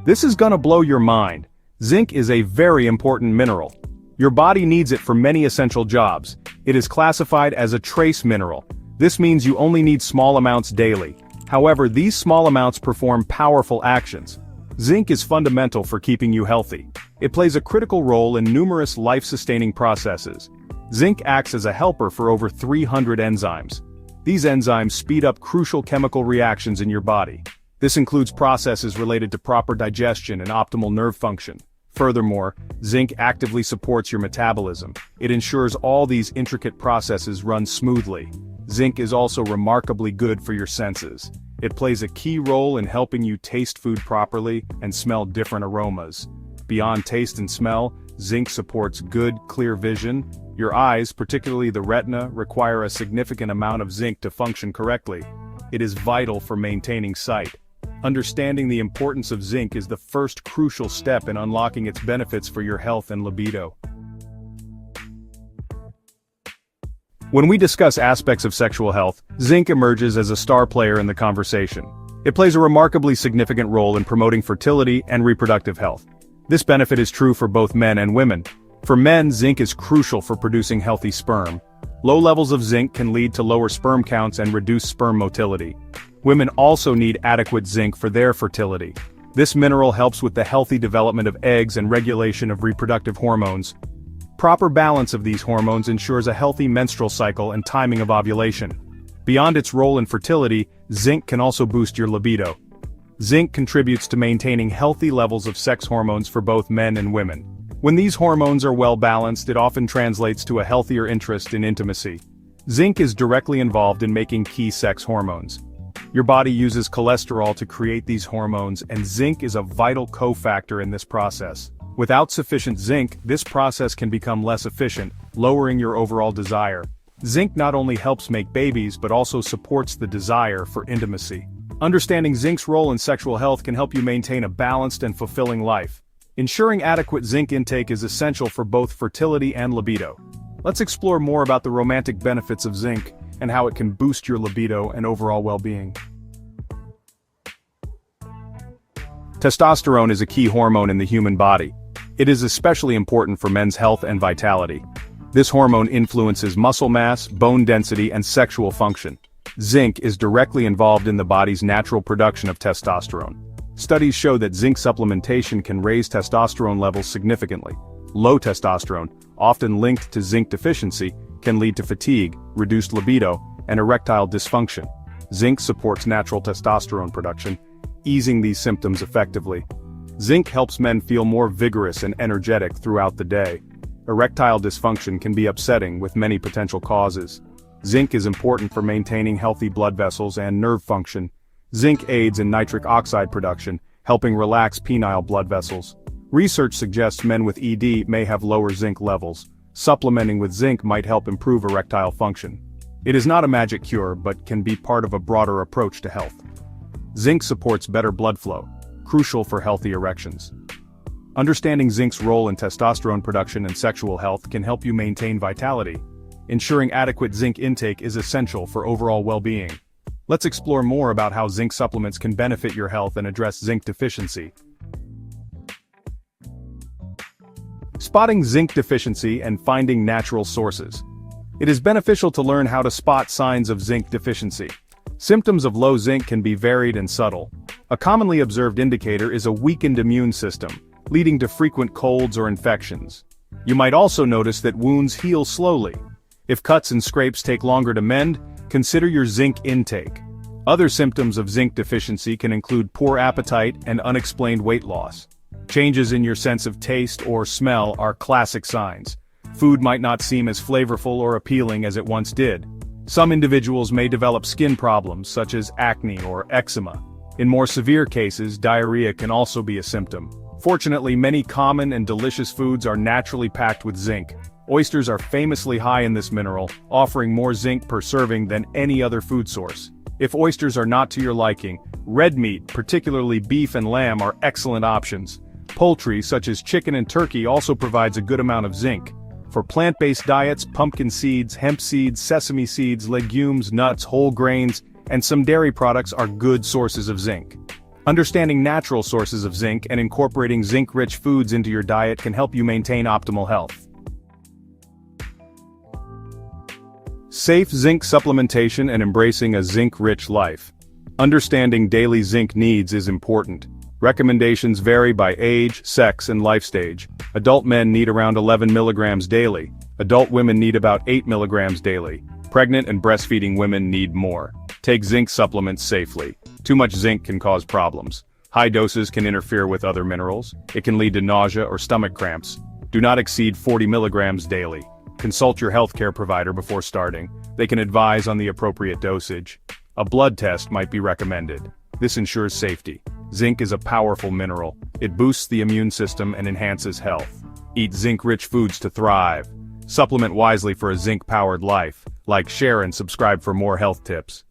This is gonna blow your mind. Zinc is a very important mineral. Your body needs it for many essential jobs. It is classified as a trace mineral. This means you only need small amounts daily. However, these small amounts perform powerful actions. Zinc is fundamental for keeping you healthy. It plays a critical role in numerous life-sustaining processes. Zinc acts as a helper for over 300 enzymes. These enzymes speed up crucial chemical reactions in your body. This includes processes related to proper digestion and optimal nerve function. Furthermore, zinc actively supports your metabolism. It ensures all these intricate processes run smoothly. Zinc is also remarkably good for your senses. It plays a key role in helping you taste food properly and smell different aromas. Beyond taste and smell, zinc supports good, clear vision. Your eyes, particularly the retina, require a significant amount of zinc to function correctly. It is vital for maintaining sight. Understanding the importance of zinc is the first crucial step in unlocking its benefits for your health and libido. When we discuss aspects of sexual health, zinc emerges as a star player in the conversation. It plays a remarkably significant role in promoting fertility and reproductive health. This benefit is true for both men and women. For men, zinc is crucial for producing healthy sperm. Low levels of zinc can lead to lower sperm counts and reduced sperm motility. Women also need adequate zinc for their fertility. This mineral helps with the healthy development of eggs and regulation of reproductive hormones. Proper balance of these hormones ensures a healthy menstrual cycle and timing of ovulation. Beyond its role in fertility, zinc can also boost your libido. Zinc contributes to maintaining healthy levels of sex hormones for both men and women. When these hormones are well balanced, it often translates to a healthier interest in intimacy. Zinc is directly involved in making key sex hormones. Your body uses cholesterol to create these hormones, and zinc is a vital cofactor in this process. Without sufficient zinc, this process can become less efficient, lowering your overall desire. Zinc not only helps make babies but also supports the desire for intimacy. Understanding zinc's role in sexual health can help you maintain a balanced and fulfilling life. Ensuring adequate zinc intake is essential for both fertility and libido. Let's explore more about the romantic benefits of zinc and how it can boost your libido and overall well-being. Testosterone is a key hormone in the human body. It is especially important for men's health and vitality. This hormone influences muscle mass, bone density, and sexual function. Zinc is directly involved in the body's natural production of testosterone. Studies show that zinc supplementation can raise testosterone levels significantly. Low testosterone, often linked to zinc deficiency, can lead to fatigue, reduced libido, and erectile dysfunction. Zinc supports natural testosterone production, easing these symptoms effectively. Zinc helps men feel more vigorous and energetic throughout the day. Erectile dysfunction can be upsetting with many potential causes. Zinc is important for maintaining healthy blood vessels and nerve function. Zinc aids in nitric oxide production, helping relax penile blood vessels. Research suggests men with ED may have lower zinc levels. Supplementing with zinc might help improve erectile function. It is not a magic cure, but can be part of a broader approach to health. Zinc supports better blood flow, crucial for healthy erections. Understanding zinc's role in testosterone production and sexual health can help you maintain vitality. Ensuring adequate zinc intake is essential for overall well-being. Let's explore more about how zinc supplements can benefit your health and address zinc deficiency. Spotting zinc deficiency and finding natural sources. It is beneficial to learn how to spot signs of zinc deficiency. Symptoms of low zinc can be varied and subtle. A commonly observed indicator is a weakened immune system, leading to frequent colds or infections. You might also notice that wounds heal slowly. If cuts and scrapes take longer to mend, consider your zinc intake. Other symptoms of zinc deficiency can include poor appetite and unexplained weight loss. Changes in your sense of taste or smell are classic signs. Food might not seem as flavorful or appealing as it once did. Some individuals may develop skin problems such as acne or eczema. In more severe cases, diarrhea can also be a symptom. Fortunately, many common and delicious foods are naturally packed with zinc. Oysters are famously high in this mineral, offering more zinc per serving than any other food source. If oysters are not to your liking, red meat, particularly beef and lamb, are excellent options. Poultry, such as chicken and turkey, also provides a good amount of zinc. For plant-based diets, pumpkin seeds, hemp seeds, sesame seeds, legumes, nuts, whole grains, and some dairy products are good sources of zinc. Understanding natural sources of zinc and incorporating zinc-rich foods into your diet can help you maintain optimal health. Safe zinc supplementation and embracing a zinc-rich life. Understanding daily zinc needs is important. Recommendations vary by age, sex, and life stage. Adult men need around 11 milligrams daily. Adult women need about 8 milligrams daily. Pregnant and breastfeeding women need more. Take zinc supplements safely. Too much zinc can cause problems. High doses can interfere with other minerals. It can lead to nausea or stomach cramps. Do not exceed 40 milligrams daily. Consult your healthcare provider before starting. They can advise on the appropriate dosage. A blood test might be recommended. This ensures safety. Zinc is a powerful mineral. It boosts the immune system and enhances health. Eat zinc-rich foods to thrive. Supplement wisely for a zinc-powered life. Like, share, and subscribe for more health tips.